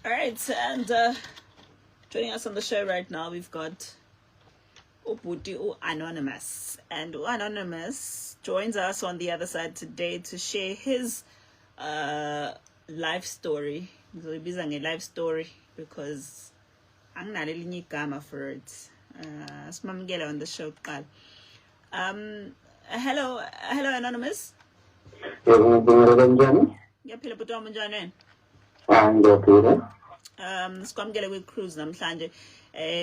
All right, and joining us on the show right now, we've got Ubuti Anonymous. And Anonymous joins us on the other side today to share his life story. So he's a life story because I'm not really gamma for it. Smamgela on the show. Hello, Anonymous. Yeah, phela bhuti wami njani? Sikwamukele kwi-cruise namhlanje.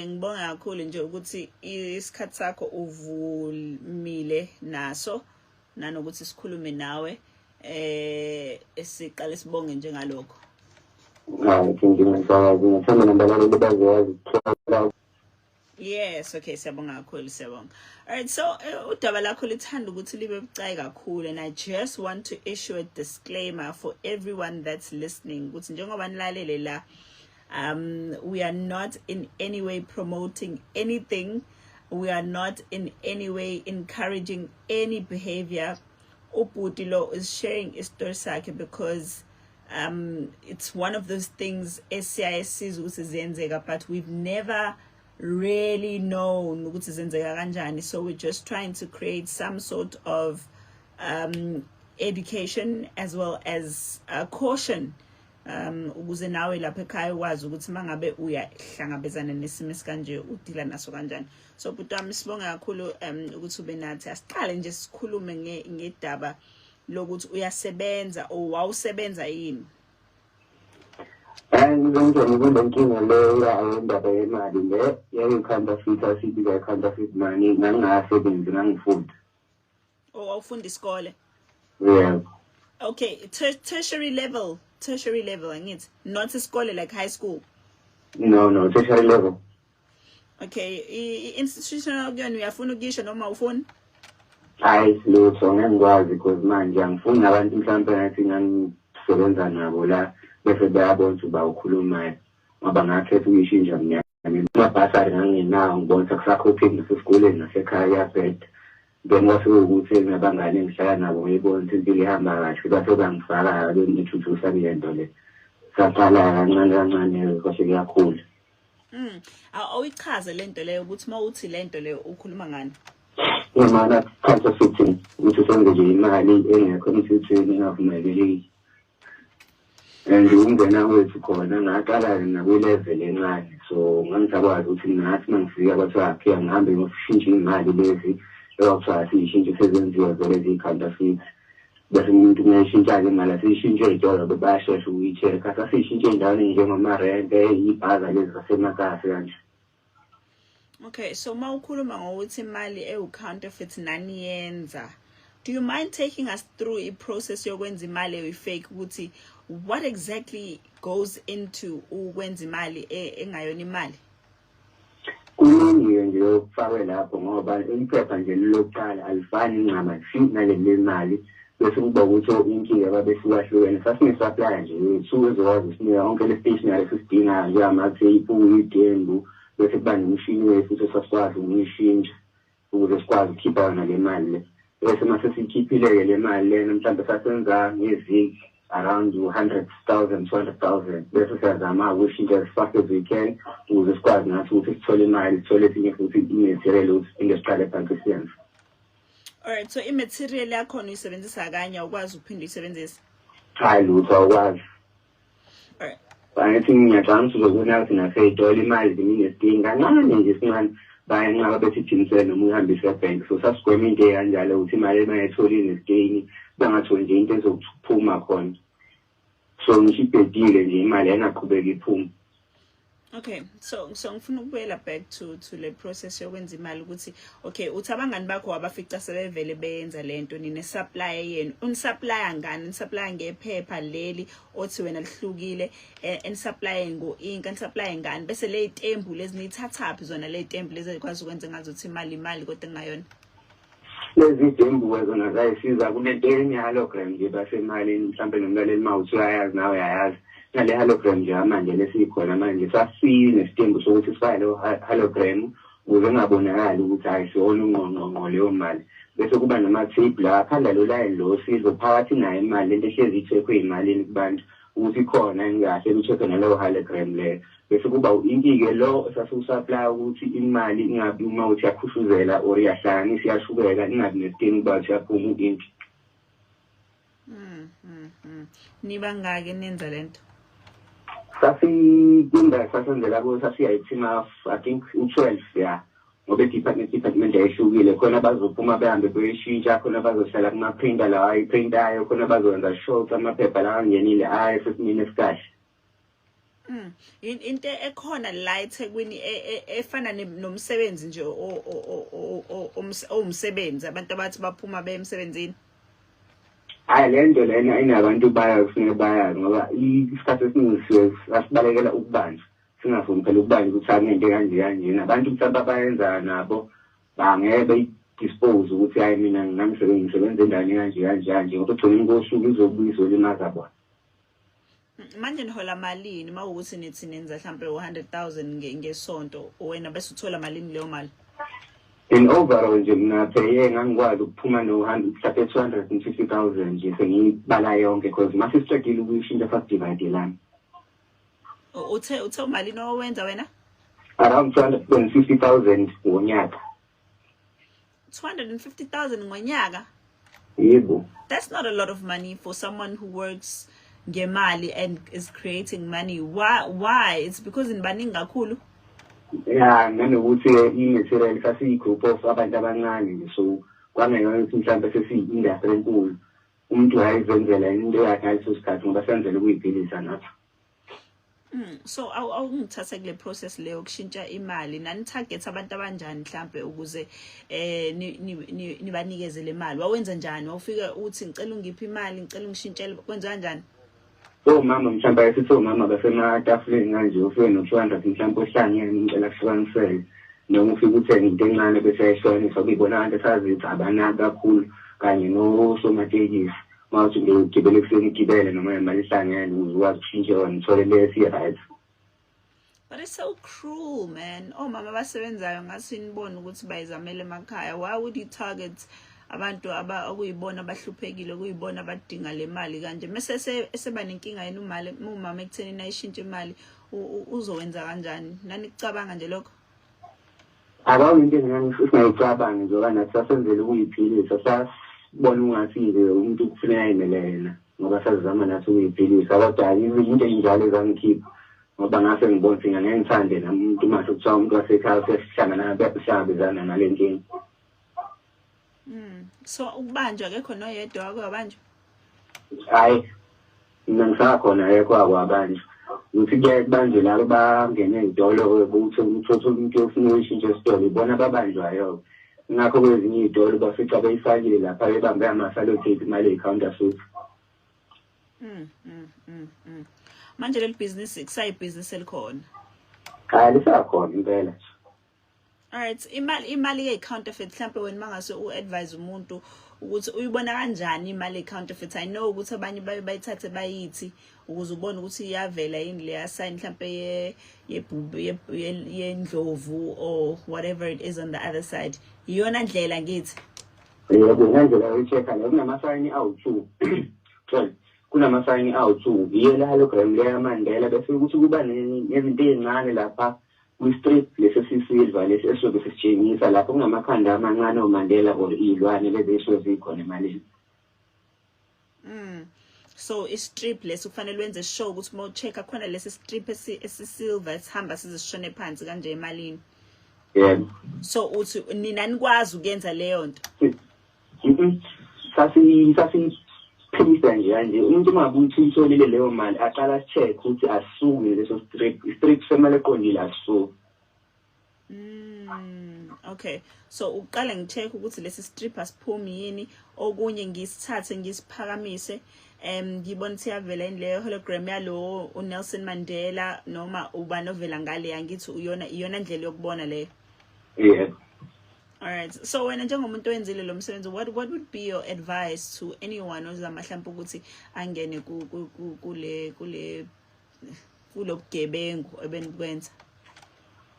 Ngibonga kakhulu nje ukuthi isikhathi sakho uvumile naso nanokuthi sikhulume nawe siqale sibonge njengalokho. Yes, okay, siyabonga kakhulu, siyabonga. All right, so udaba lakho lithanda ukuthi libe bucayi kakhulu, and I just want to issue a disclaimer for everyone that's listening ukuthi njengoba nilalele la, we are not in any way promoting anything. We are not in any way encouraging any behavior. Ubhuti lo is sharing a story sakhe because it's one of those things SCIS ukuthi zenzeka, but we've never really known ukuthi zenzeka kanjani. So we're just trying to create some sort of education as well as caution. Ukuze nawe lapha ekhaya wazi ukuthi mangabe uyahlangabezana nesimo esikanje udila naso kanjani. So bhuti wami sibonga kakhulu ukuthi ube nathi. Asiqale nje sikhulume ngedaba lokuthi uyasebenza wawusebenza yini? Ngizontshela kule nkinga leyo indaba yemali le counterfeit asibiza counterfeit money ngangasebenzi ngangifunda. Awufunda isikole? Yeah. Okay, tertiary level angithi, not isikole like high school. No, tertiary level. Okay, institutional kuyona uyafuna ukisho noma ufuna? Hayi lutho ngengikwazi because manje angifuni abantu mhlawumbe ngathi ngisebenza nabo la bese bayabona ukuthi bawukhulumayo ngoba ngakhetha ukuyishintsha mina amabhasari ngangenawo ngibona ukuthi kusakhophile nasesikoleni nasekhaya yabheda. Then kwasekuwukuthi ngabangane engihlala nabo ngiyibona ukuthi impilo ihamba kahle base bangifaka benithuthusa kule nto le saqala kancane kwase kuyakhula. Awuyichaze le nto leyo ukuthi mawuthi le nto leyo ukhuluma ngani? Yimana counterfeiting ukuthi senze nje imali engekho emthethweni engavumelekile. And ungena wethu khona ngaqala nakwi-level encane, so ngangisakwazi ukuthi ngathi mangifika kwathiwa akhe ngihambe ngiyoshintsha imali lezi ekuthiwa siyishintshe sezenziwa vele ziyi-counterfeit. Bese umuntu ngiyishintsha-ke imali asiyishintshe ey'tolo bayashesha ukuyi-check-a, sasiyishintshe ey'ndaweni njengomarente, ibhaza lezi zasemakasi kanje. Okay, so mawukhuluma ngokuthi imali ewu-counterfeit naniyenza, do you mind taking us through a process yokwenza imali eyi-fake ukuthi what exactly goes into ukwenza imali engayona imali? Kuningi nje okufakwe lapho ngoba iphepha nje lokuqala alifani ncama naleli mali bese kuba ukuthi inkinga babesukwahlukene sasine-supplier nje yethu ezokwazi ukusinika yonke le stationery esidingayo njengamatheyiphu, idembu bese kuba nemishini wethu futhi sasikwazi ukuyishintsha ukuze sikwazi ukukhipha yona le mali le. Bese mase siyikhiphile-ke le mali lena mhlawumbe sasenza ngeviki around 100,000, 200,000. Bese siyazama ukushintsha as fast as we can ukuze sikwazi nathi ukuthi sithole imali, sithole esinye futhi i-material ukuthi siphinde siqale ebhanki siyenze. Alright, so i-material yakhona uyisebenzisa kanye awukwazi ukuphinde uyisebenzise? Hayi lutho awukwazi. Alright. Angithi ngiyacanga ukuthi uzobona ukuthi nasey'tolo imali ziningi kancane nje sincane bayanqaba bethi thinisele noma uyihambise ebhenki. So sasigwema into ekanjalo ukuthi imali mayetholile esideyini bangatholi nje into ezokuphuma khona. So ngisho ibhedile nje imali ayingaqhubeki iphume. Okay, so ngifuna ukubuyela back to le process yokwenza imali ukuthi okay uthi abangani bakho abafica sebevele beyenza lento nine supplier yenu unisupplier ngani? Unisupplier ngephepha leli othi wena lihlukile supplier ngo-ink supplier ngani? Bese le itembu lezi nithathaphi zona le itembu lezi ekwazi ukwenza ngazo ukuthi imali kodwa ngayona? Lezi tembu zona zayisiza kunento enye-halogram nje basemalini mhlawumbe nomlaleli mawuthi uyayazi nawe uyayazi nale halogram nje manje lesikhona manje sasinestembu sokuthi sifake leyo halogram ukuze engabonakali ukuthi hayi siwona ungqongqonqo leyo mali. Bese kuba nama-tape la khanda lo line lo sizwe phakathi nayo imali lento ehlezi ithekwe imalini kubantu ukuthi khona ngikahle imithetho nalowo hologram le bese kuba inki-ke lo sasusupply ukuthi imali ingabi uma uthi yakhushuzela or iyahlanganisa iyashubeka ingabi nesidingo ukuba uyaphuma u-inki. Niba ngake nenza lento? Sasenzela kuwo sasiyayi-team I think u-12 ya ngoba department yayihlukile khona bazophuma behambe beyishintsha khona bazohlala kuma-printer lawa ayi-printayo khona bazokwenza short amaphepha lawa angenile sesimini esikahle. Into ekhona la eThekwini efana nomsebenzi nje omsebenzi abantu abathi baphuma beye emsebenzini. Hayi lento lena inabantu baya kufanele bayazi ngoba isikhathi esiningi asibalekela ukubanjwa singafuni phela ukubanjwa ukuthi angento kanje nabantu mhlawumbe abayenza nabo bangeke beyidispose ukuthi hayi mina ngisebenza endaweni kanje ngoba ugcina ngosuku izobuyisa limaza bona. Manje nihola malini mawukuthi nithi nenza mhlambe 100,000 ngesonto wena bese uthola malini leyo mali? In overall nje mina pheye ngangikwazi ukuphuma mhlambe 250,000 nje sengibala yonke because mase siqedile ukuyishintsha sasidivide lana. Uthe malini owenza wena? Around 250,000 ngonyaka. 250,000 ngonyaka? Yebo. That's not a lot of money for someone who works ngemali and is creating money. Why? It's because nibaningi kakhulu. Yeah, nanokuthi i-material sasiyi-group of abantu abancane nje so kwangeyona ukuthi mhlawumbe sesiyi-industry enkulu umuntu ayizenzela into yakhe ngaleso sikhathi ngoba senzela ukuyiphilisa nathi. So awungithatha kule process leyo yokushintsha imali nani-target abantu abanjani mhlambe ukuze nibanikeze le mali wawenza njani wawufika uthi ngicela ungiphi imali ngicela ungishintshele kwenza kanjani? Mama mhlawumbe sithi mama basematafuleni kanje ufike no-200 mhlawumbe ohlangene ngicela kuhlukanisele noma ufike uthenge into encane bese ayihlukanisa kuyibona abantu esazithi abanaki kakhulu kanye nosomatekisi mawuthi ngigibele ekuseni igibele noma imali ihlangene ukuze ukwazi ukushintsha yona uthole le esi-right. But it's so cruel, man. Mama abasebenzayo ngathi nibone ukuthi bayizamele emakhaya. Why would you target abantu okuyibona abahluphekile kuyibona abadinga le mali kanje mase eseba nenkinga yena umama ekutheni ayishintshe imali uzowenza kanjani nani kucabanga nje lokho? Akawu into engingayicabanga njengoba nathi sasenzele ukuyiphilisa sasibona ungathi-ke umuntu kufuneka ayimele yena ngoba sazizama nathi ukuyiphilisa kodwa into eyinjalo ezangikhipha ngoba ngase ngibona ukuthi ngeke ngithande nami umuntu mase kuthiwa umuntu wasekhaya sesihlangana behlangabezana nale nkinga. So ukubanjwa akekho noyedwa wake wabanjwa? Hayi mina ngisakhona yekho akwabanjwa ukuthi kuyaye kubanjwe labo bangene ey'tolo ukuthi umuntu ofuna uyishintsha esitolo ibona ababanjwayo ngakho kwezinye iy'tolo bafica beyifakile lapha bebambe ama-salotate imali eyi-counter suit. Manje leli bhizinisi kusayibhizinisi elikhona? Hayi lisakhona impela. Alright, imali ye-counterfeit mhlambe wena mangase u-advise umuntu ukuthi uyibona kanjani imali ye-counterfeit. I know ukuthi abanye bayithathe bayithi ukuze ubone ukuthi iyavela yini le sign mhlambe yendlovu or whatever it is on the other side. Iyona ndlela ngithi. Yebo ngendlela yokuchecka la kunamasayini awu-2. Kunamasayini awu-2 iyo le hologram le yaMandela bese ukuthi kuba nezinto ezincane lapha kwi-strip lesi sisilva lesi esobe sisitshengisa lapho kunamakhanda amancane oMandela or iy'lwane lezi esuke zikhona emalini. So i-strip lesi kufanele wenze sure ukuthi uma ucheck-a khona lesi strip esisilver esihamba size sishone phansi kanje emalini. Yebo. So uthi nina nikwazi ukuyenza leyo nto? Sasiphilisa nje umuntu uma ukuthi utholile leyo mali aqala check ukuthi asuke leso strip i-strip semali eqondile asuke. Okay, so uqale ngicheck ukuthi lesi strip asiphumi yini okunye ngisithathe ngisiphakamise ngibona ukuthi yavela leyo hologram yalo uNelson Mandela noma uba novela ngale yangithi iyona ndlela yokubona leyo. Yeah. Alright, so wena njengomuntu owenzile lo msebenzi what would be your advice to anyone ozama mhlawumbe ukuthi angene kulo bugebengu ebenikwenza?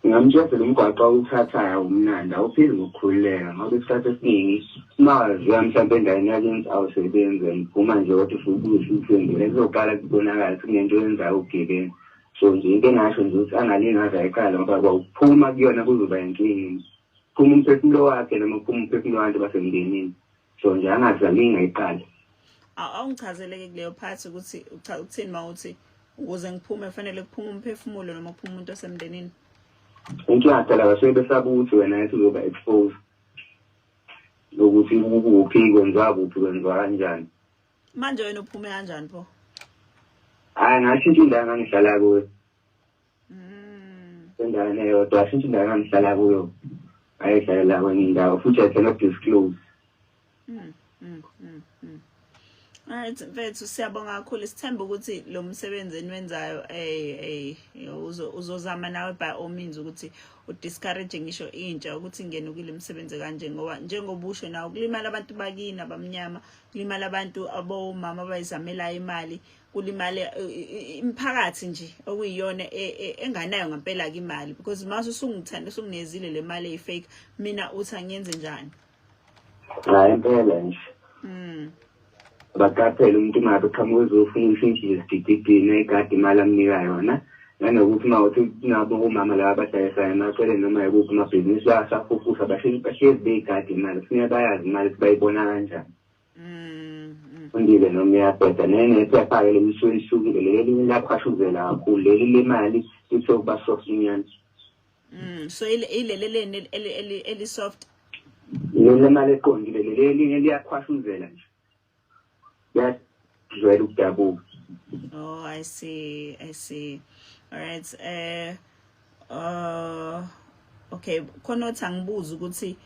ngamtshela umgwaqo awuthathayo umnandi awuphili ngokukhululeka ngoba isikhathi esiningi mawaziwa mhlawumbe endaweni yakini awusebenzi ngiphuma nje kodwa futhi uthembele kuzoqala kubonakala ukuthi kunento yenzayo ubugebengu so nje into engasho nje ukuthi angalingaza ekhaya ngoba kwauphuma kuyona kuzoba inkinga phuma umphefumulo wakhe noma phuma umphefumulo wabantu basemndenini so nje angazalinga iqala awungichazeleke kuleyo phathi ukuthi uthini mawuthi ukuze ngiphume kufanele kuphume umphefumulo noma kuphume umuntu osemndenini inkinga phela basuke besaba ukuthi wena yathi uzoba exposed lokuthi ukuphi kwenziwa kanjani manje wena uphume kanjani pho ngashintsha indawo engihlala kuyo endaweni eyodwa ashintsha indawo engihlala kuyo ayihlalela kwenye indawo futhi I cannot disclose. Alright, mfethu siyabonga kakhulu sithemba ukuthi lo msebenzi eniwenzayo uzozama nawe by all means ukuthi udiscourage ngisho intsha ukuthi ingene kule msebenzi kanje ngoba njengobusho nawo kulimala abantu bakini abamnyama kulimala abantu abomama abayizamela imali kulimale imphakathi nje okuyiyona enganayo ngempela ke imali because mase usungithanda usunginezile le mali eyifake mina uthi angenze njani hayi impela nje bakaphela umuntu mabe qhamuka uzofuna ishintshe isididini egadi imali amnika yona nanokuthi mawuthi nabo umama laba abadayisa emacele noma yikuphi amabhizinisi basafufusa bahlezi begadi imali kufanele bayazi imali sibayibona kanjani undile noma iyabheda nephepha ke lemisweni isukile leli laphashuzela kakhulu leli lemali lithe ukuba soft inyani so ileleleni eli soft le mali eqondile leli liyakhwashuzela nje yes jwayele ukudabuka oh I see all right okay khona uthi angibuza ukuthi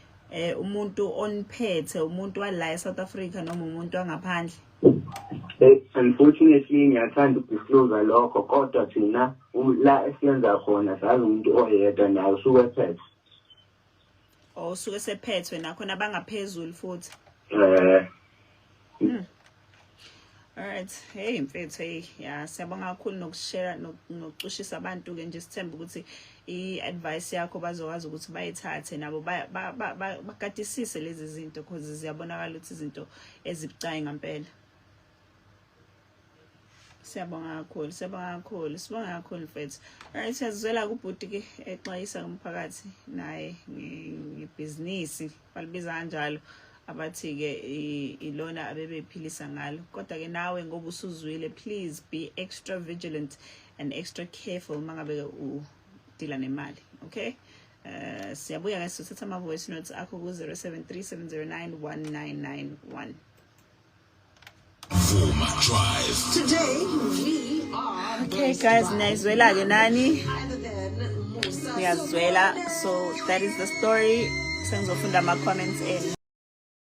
umuntu oniphethe umuntu wala eSouth Africa noma umuntu wangaphandle unfortunately ngiyathanda ukudisclose lokho kodwa thina la esiyenza khona sazi umuntu oyedwa naye usuke ephethe usuke sephethwe nakhona abangaphezulu futhi alright hey mfethu hey ya siyabonga kakhulu nokushare nokucushisa abantu ke nje sithemba ukuthi iadvice yakho bazokwazi ukuthi bayithathe nabo bakatisise lezi zinto because ziyabonakala ukuthi izinto ezibucayi ngempela siyabonga kakhulu mfethu alright siyazwela kubhuti ke exwayisa kumphakathi naye ngebusiness balibiza kanjalo abathi ke ilona abebephilisa ngalo kodwa ke nawe ngoba usuzwile please be extra vigilant and extra careful mangabe udila nemali okay siyabuya ke sithatha ama voice notes akho ku 0737091991 Vuma Drive. Today we are okay guys nayizwela ke nani uyazwela so that is the story sengizofunda ama comments